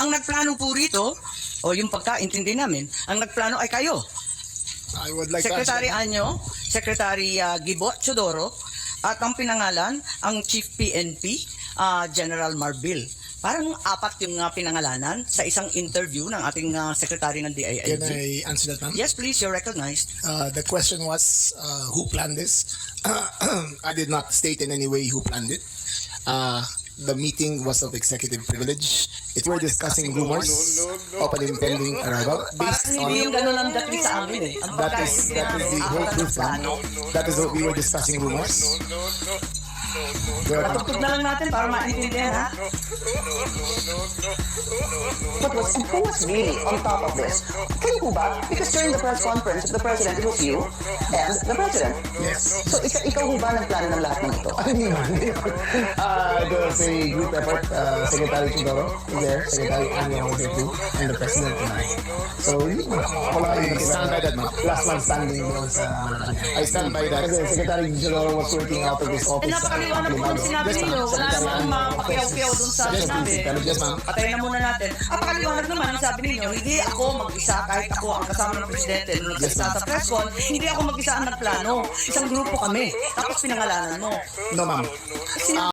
Ang nagplano po rito, o yung pagkaintindi namin, ang nagplano ay kayo. I would like Secretary to answer. Anyo, Secretary Gibo Chodoro, at ang pinangalan, ang Chief PNP, General Marbil. Parang apat yung pinangalanan sa isang interview ng ating Secretary ng Can DILG. I answer that, ma'am? Yes, please, you're recognized. The question was, who planned this? I did not state in any way who planned it. The meeting was of executive privilege. It were discussing rumors of an impending arrival based Parang hindi yung on... ganun ang dating sa amin eh. Ang That is the whole truth, ma'am. That is what we were discussing rumors. Patugtog na lang natin para maintindihan, ha? But who was really on top of this? Kayo po ba? Because during the press conference, the president, it was you and the president. Yes. So ikaw ho ba nagplano ng lahat ng ito? Hindi naman. It was a group effort. Secretary Chidoro was there, Secretary Anyo was there too, and the President and I. So, wala I stand by that, ma'am. Last man standing doon sa Malacanang. I stand by that. Kasi Secretary Chidoro was working out of his Eh, office. napakaliwanag po ng sinabi Yes, ma'am. ninyo. Wala Secretary namang Anyo. mapakiyaw-kiyaw dun sa Yes, sinabi. please. Yes, ma'am. Patayin na muna natin. Napakaliwanag naman ang sabi ninyo, hindi ako mag-isa kahit ako ang kasama ng presidente nung nagsalita sa press con, hindi ako mag-isa ang nagplano. Isang grupo kami. Tapos pinangalanan mo. No, ma'am.